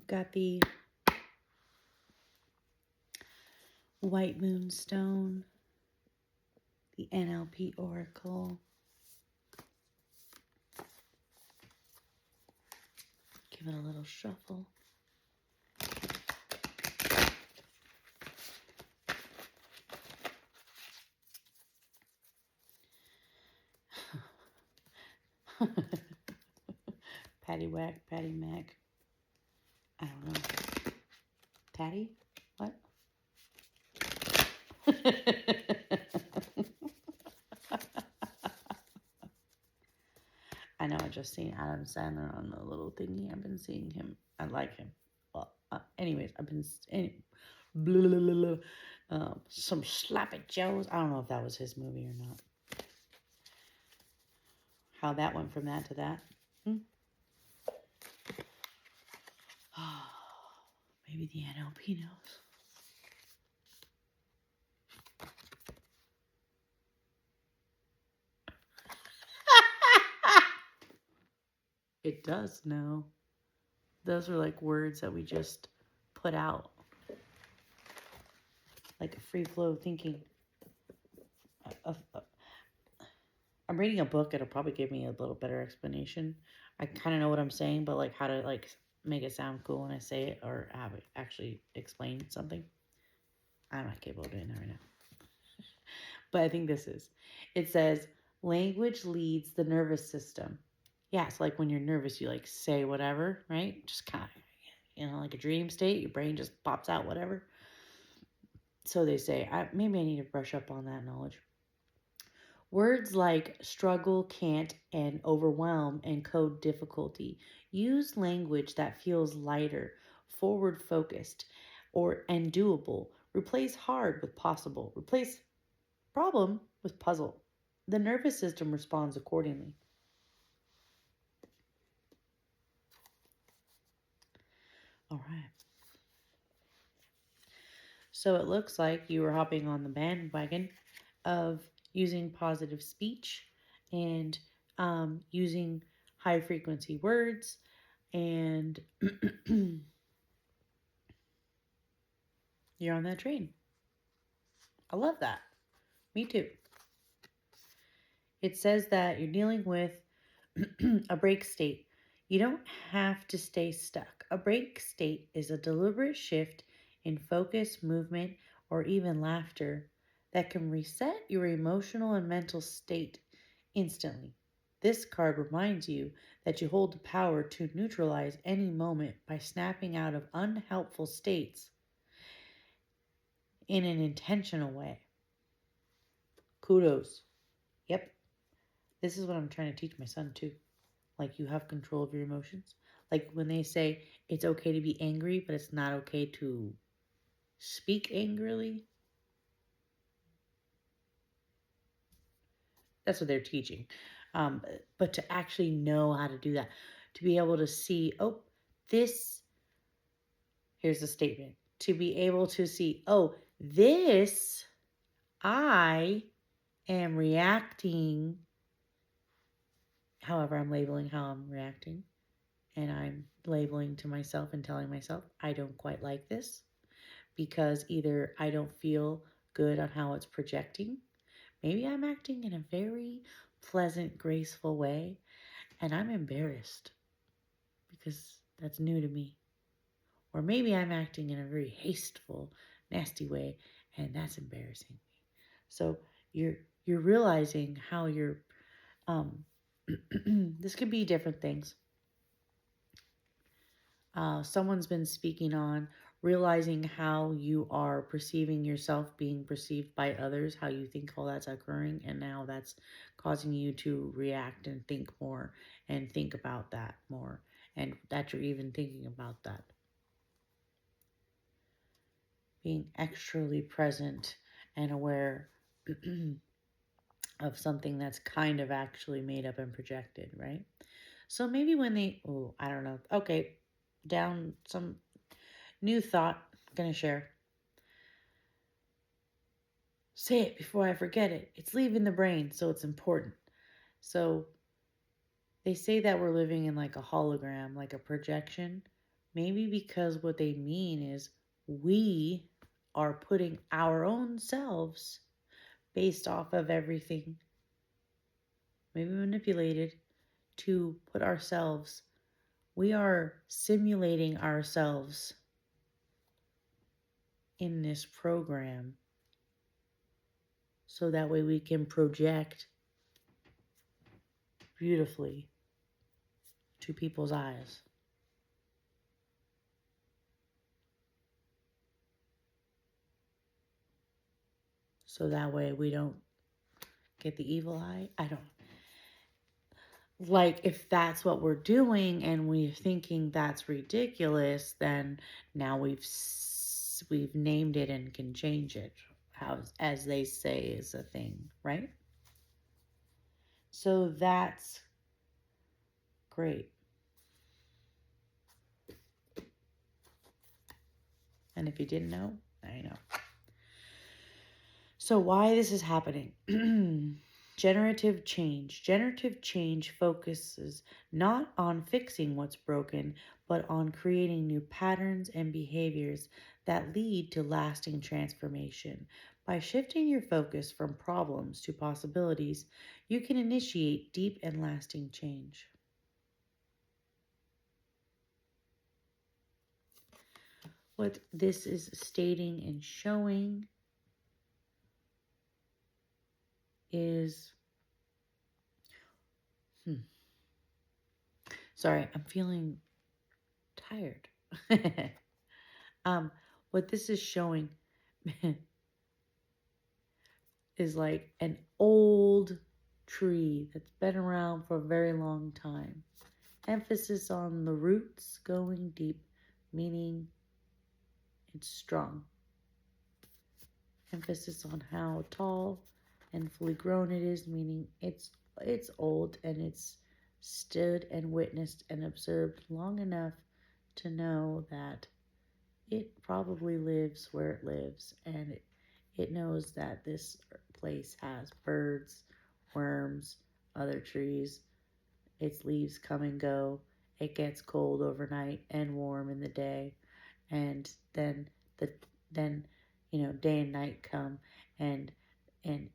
got the White Moonstone, the NLP Oracle. Give it a little shuffle. Patty whack, patty mac. I don't know. Patty? What? I know, I just seen Adam Sandler on the little thingy. I've been seeing him. I like him. Well, anyways, I've been blah, blah, blah, blah. Some Slappy Joes. I don't know if that was his movie or not. How that went from that to that. Maybe the NLP knows. It does know. Those are like words that we just put out. Like a free flow of thinking. I'm reading a book. It'll probably give me a little better explanation. I kind of know what I'm saying, but like how to like make it sound cool when I say it or have it actually explain something. I'm not capable of doing that right now. But I think this is. It says language leads the nervous system. Yeah, it's like when you're nervous, you like say whatever, right? Just kind of, like a dream state. Your brain just pops out whatever. So they say, maybe I need to brush up on that knowledge. Words like struggle, can't, and overwhelm encode difficulty. Use language that feels lighter, forward focused, and doable. Replace hard with possible. Replace problem with puzzle. The nervous system responds accordingly. All right. So it looks like you were hopping on the bandwagon of using positive speech and using high frequency words and you're on that train. I love that. Me too. It says that you're dealing with a break state. You don't have to stay stuck. A break state is a deliberate shift in focus, movement, or even laughter that can reset your emotional and mental state instantly. This card reminds you that you hold the power to neutralize any moment by snapping out of unhelpful states in an intentional way. Kudos. Yep. This is what I'm trying to teach my son too. Like, you have control of your emotions. Like when they say it's okay to be angry, but it's not okay to speak angrily. That's what they're teaching. But to actually know how to do that, to be able to see, oh, this, here's the statement. To be able to see, oh, this, I am reacting, however I'm labeling how I'm reacting. And I'm labeling to myself and telling myself, I don't quite like this because either I don't feel good on how it's projecting. Maybe I'm acting in a very pleasant, graceful way, and I'm embarrassed because that's new to me. Or maybe I'm acting in a very hasteful, nasty way, and that's embarrassing me. So you're realizing how you're this could be different things. Someone's been speaking on realizing how you are perceiving yourself being perceived by others, how you think all that's occurring, and now that's causing you to react and think more and think about that more, and that you're even thinking about that. Being extrally present and aware of something that's kind of actually made up and projected, right? So maybe when I don't know. Okay, down some new thought I'm going to share. Say it before I forget it. It's leaving the brain, so it's important. So they say that we're living in like a hologram, like a projection, Maybe because what they mean is we are putting our own selves based off of everything, maybe manipulated to put ourselves, we are simulating ourselves in this program so that way we can project beautifully to people's eyes. So that way we don't get the evil eye. I don't like if that's what we're doing and we're thinking that's ridiculous, then now we've named it and can change it. How, as they say, is a thing, right? So that's great. And if you didn't know, now you know. So, why this is happening? Generative change. Generative change focuses not on fixing what's broken, but on creating new patterns and behaviors that lead to lasting transformation. By shifting your focus from problems to possibilities, you can initiate deep and lasting change. What this is stating and showing is sorry, I'm feeling tired. um, what this is showing is like an old tree that's been around for a very long time. Emphasis on the roots going deep, meaning it's strong. Emphasis on how tall and fully grown it is, meaning it's old and it's stood and witnessed and observed long enough to know that it probably lives where it lives, and it knows that this place has birds, worms, other trees. Its leaves come and go. It gets cold overnight and warm in the day, and the then day and night come, and and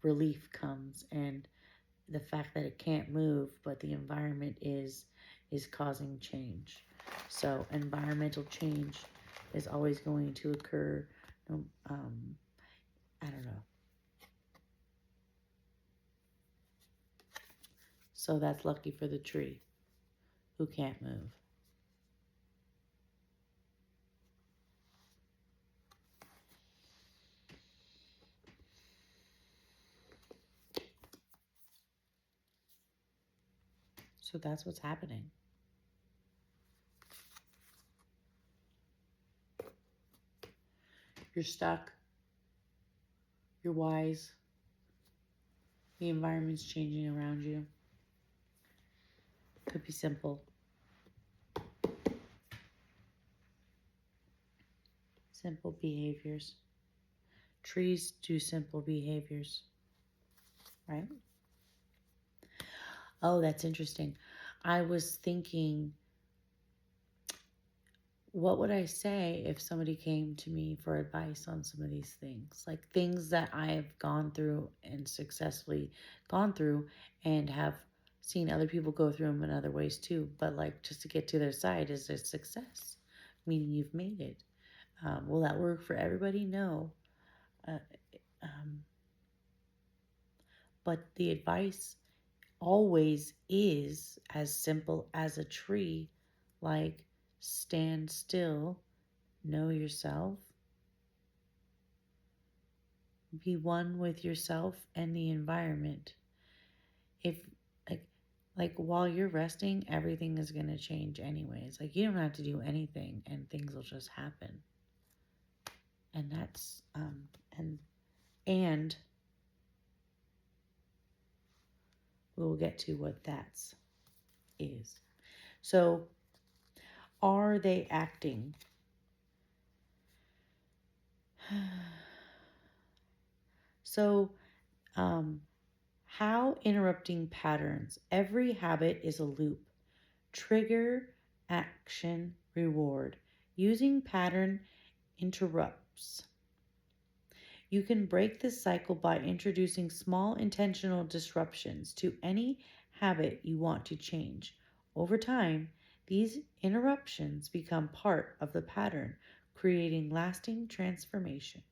relief comes, and the fact that it can't move, but the environment is causing change. So environmental change is always going to occur. I don't know. So that's lucky for the tree who can't move. So that's what's happening. You're stuck. You're wise. The environment's changing around you. Could be simple. Simple behaviors. Trees do simple behaviors, right? Oh, that's interesting. I was thinking, what would I say if somebody came to me for advice on some of these things? Like things that I've gone through and successfully gone through and have seen other people go through them in other ways too. But like just to get to their side is a success, meaning you've made it. Will that work for everybody? No. Uh, um, but the advice always is as simple as a tree, like stand still, know yourself, be one with yourself and the environment. If like like while you're resting, everything is going to change anyways. Like you don't have to do anything and things will just happen. And that's and we'll get to what that is. So, are they acting? So, how interrupting patterns? Every habit is a loop. Trigger, action, reward. Using pattern interrupts. You can break this cycle by introducing small intentional disruptions to any habit you want to change. Over time, these interruptions become part of the pattern, creating lasting transformation.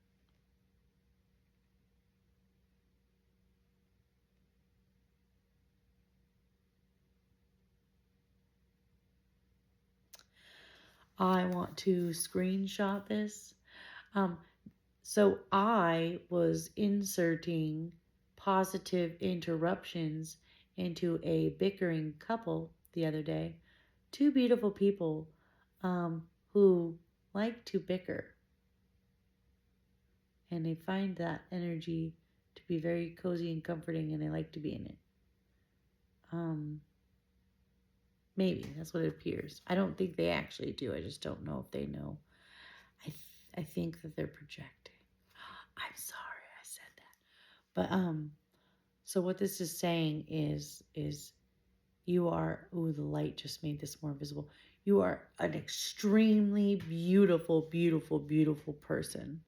I want to screenshot this. Um, so I was inserting positive interruptions into a bickering couple the other day. Two beautiful people who like to bicker, and they find that energy to be very cozy and comforting, and they like to be in it. Um, Maybe that's what it appears. I don't think they actually do. I just don't know if they know. I think that they're projecting. I'm sorry I said that. But so what this is saying is you are, ooh, the light just made this more visible. You are an extremely beautiful, beautiful, beautiful person.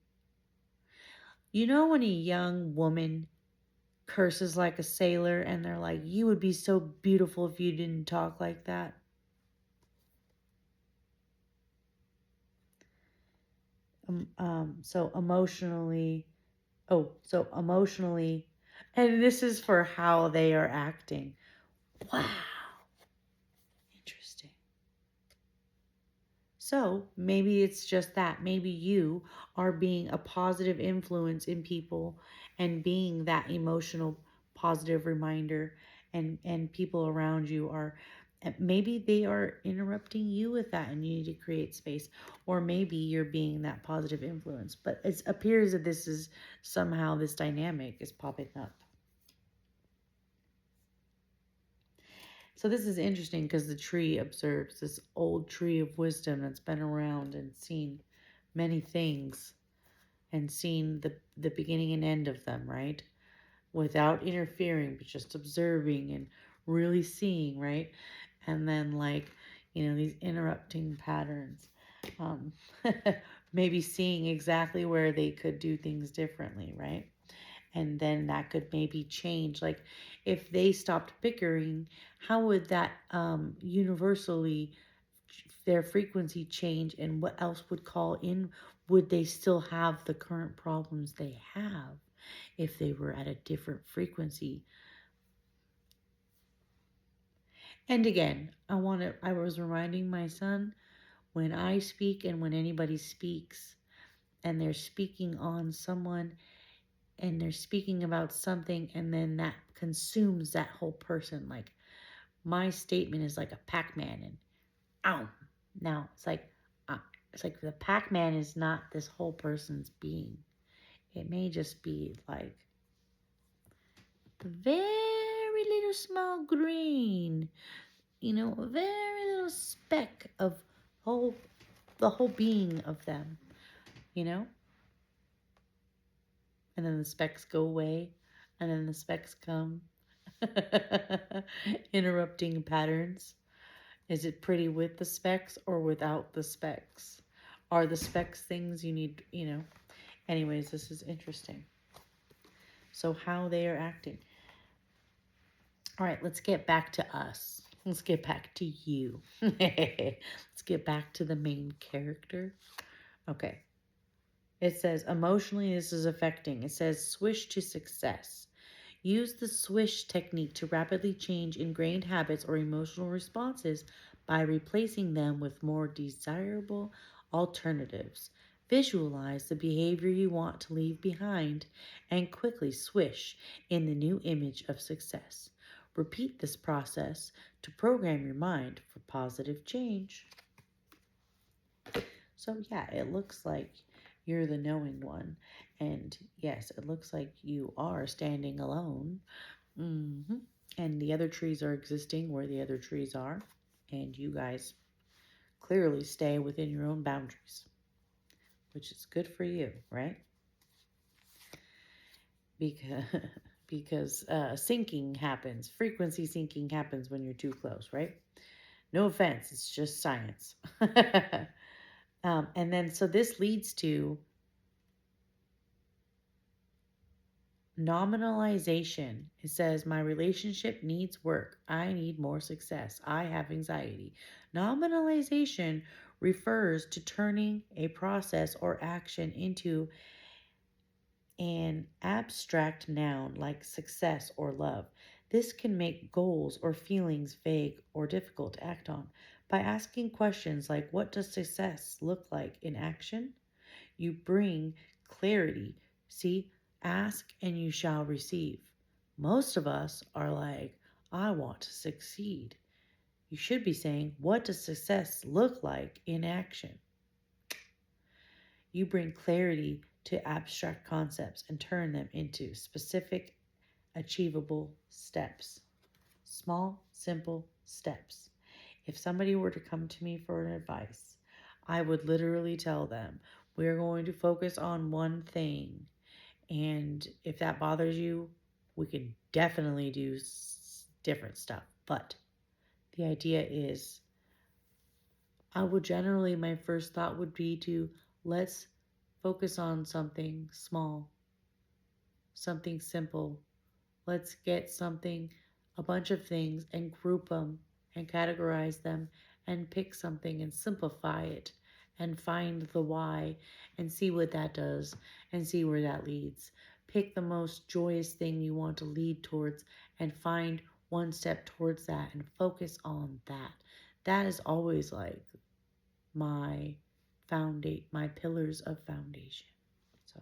You know when a young woman curses like a sailor and they're like, you would be so beautiful if you didn't talk like that? So emotionally, so emotionally, and this is for how they are acting. Wow, interesting. So maybe it's just that. Maybe you are being a positive influence in people and being that emotional positive reminder, and people around you are, maybe they are interrupting you with that and you need to create space, or maybe you're being that positive influence. But it appears that this is somehow this dynamic is popping up. So this is interesting because the tree observes, this old tree of wisdom that's been around and seen many things and seen the beginning and end of them, right? Without interfering, but just observing and really seeing, right? And then, like, these interrupting patterns. Um, Maybe seeing exactly where they could do things differently, right? And then that could maybe change. Like, if they stopped bickering, how would that universally their frequency change, and what else would call in? Would they still have the current problems they have if they were at a different frequency? And again, I was reminding my son, when I speak and when anybody speaks and they're speaking on someone and they're speaking about something, and then that consumes that whole person. Like, my statement is like a Pac-Man, and ow. Now uh, it's like the Pac-Man is not this whole person's being. It may just be like a very little small green, a very little speck of whole the whole being of them, you know? And then the specks go away, and then the specks come. Interrupting patterns. Is it pretty with the specks or without the specks? Are the specks things you need? Anyways, this is interesting. So, how they are acting. All right, let's get back to us. Let's get back to you. Let's get back to the main character. Okay. It says, emotionally, this is affecting. It says, swish to success. Use the swish technique to rapidly change ingrained habits or emotional responses by replacing them with more desirable alternatives. Visualize the behavior you want to leave behind and quickly swish in the new image of success. Repeat this process to program your mind for positive change. So, yeah, it looks like you're the knowing one. And yes, it looks like you are standing alone. Mm-hmm. And the other trees are existing where the other trees are. And you guys clearly stay within your own boundaries, which is good for you, right? Because because syncing happens, frequency syncing happens when you're too close, right? No offense, it's just science. And then, so this leads to nominalization. It says, my relationship needs work. I need more success. I have anxiety. Nominalization refers to turning a process or action into an abstract noun like success or love. This can make goals or feelings vague or difficult to act on. By asking questions like, what does success look like in action? You bring clarity. See, ask and you shall receive. Most of us are like, I want to succeed. You should be saying, what does success look like in action? You bring clarity to abstract concepts and turn them into specific, achievable steps. Small, simple steps. If somebody were to come to me for advice, I would literally tell them, we're going to focus on one thing. And if that bothers you, we can definitely do different stuff. But the idea is, I would generally, my first thought would be to let's focus on something small, something simple. Let's get something, a bunch of things, and group them and categorize them and pick something and simplify it and find the why and see what that does and see where that leads. Pick the most joyous thing you want to lead towards and find one step towards that and focus on that. That is always like my my pillars of foundation. So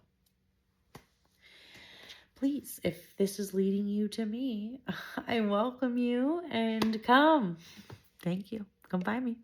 please, if this is leading you to me, I welcome you and come. Thank you. Come by me.